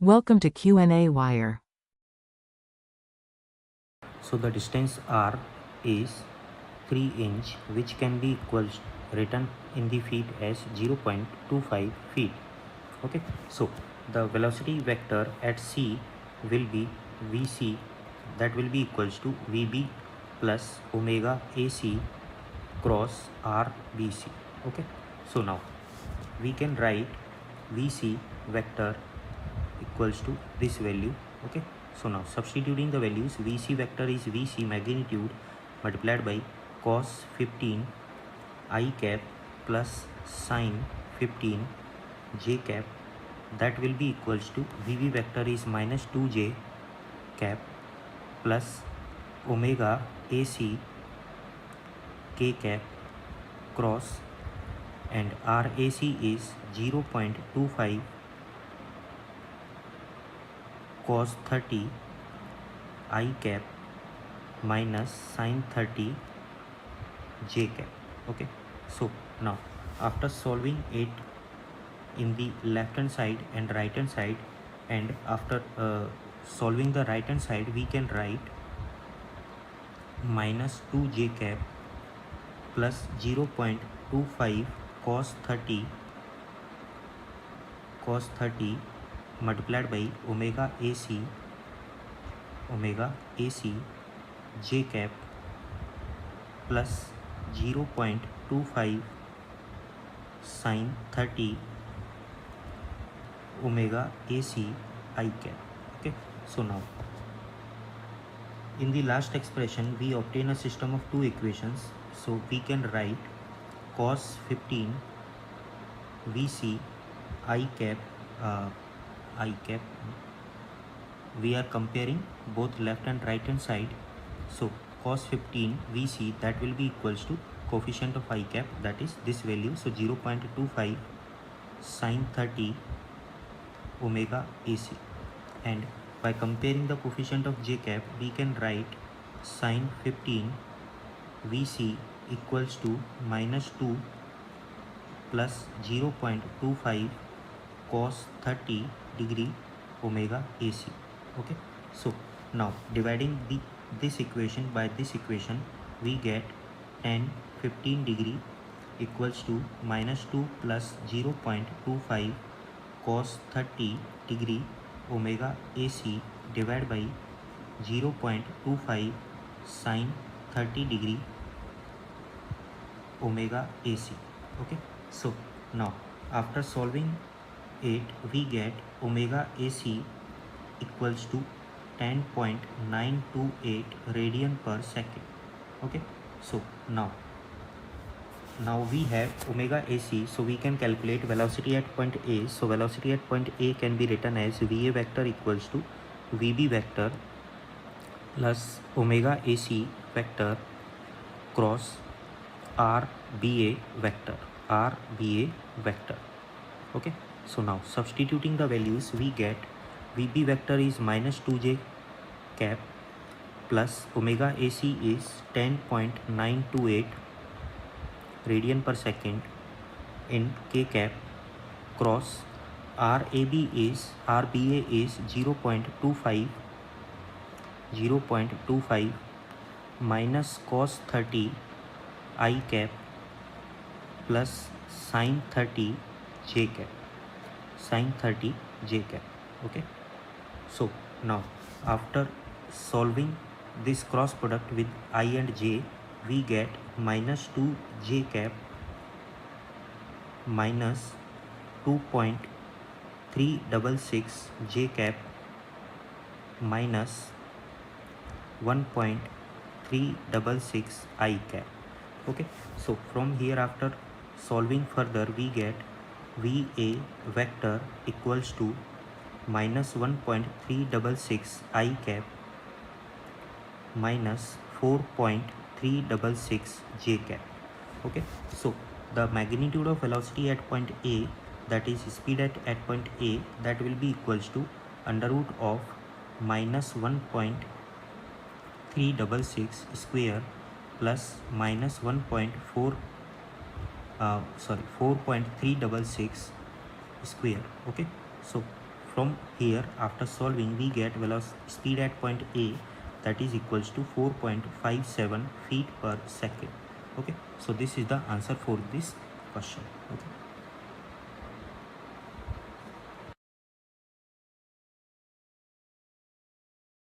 Welcome to Q&A Wire. So the distance r is 3 inch, which can be written in the feet as 0.25 feet. Okay, so the velocity vector at c will be vc, that will be equals to vb plus omega ac cross rbc. Okay, so now we can write vc vector equals to this value. Okay, so now substituting the values, vc vector is vc magnitude multiplied by cos 15 I cap plus sin 15 j cap, that will be equals to vv vector is minus 2j cap plus omega ac k cap cross, and rac is 0.25 cos 30 I cap minus sin 30 j cap. Okay, so now after solving it in the left hand side and right hand side, and after solving the right hand side, we can write minus 2 j cap plus 0.25 cos 30 multiplied by omega ac j cap plus 0.25 sin 30 omega ac I cap. Okay, so now in the last expression we obtain a system of two equations, so we can write cos 15 vc I cap we are comparing both left and right hand side. So cos 15 vc, that will be equals to coefficient of I cap, that is this value, so 0.25 sin 30 omega ac, and by comparing the coefficient of j cap, we can write sin 15 vc equals to minus 2 plus 0.25 cos 30 degree omega ac. Okay, so now dividing this equation by this equation, we get tan 15 degree equals to minus 2 plus 0.25 cos 30 degree omega ac divided by 0.25 sin 30 degree omega ac. Okay, so now after solving it, we get omega ac equals to 10.928 radian per second. Okay, so now we have omega ac, so we can calculate velocity at point A. So velocity at point A can be written as va vector equals to vb vector plus omega ac vector cross rba vector. Okay, so now substituting the values, we get vb vector is minus 2j cap plus omega ac is 10.928 radian per second in k cap cross rba is 0.25 minus cos 30 I cap plus sin 30 j cap. Okay, so now after solving this cross product with I and j, we get minus 2 j cap minus 2.366 j cap minus 1.366 I cap. Okay, so from here after solving further, we get va vector equals to minus 1.366 I cap minus 4.366 j cap. Okay, so the magnitude of velocity at point A, that is speed at point A, that will be equals to under root of minus 1.366 square plus minus 4.366 square. Okay, so from here after solving we get speed at point A, that is equals to 4.57 feet per second. Okay, so this is the answer for this question. Okay.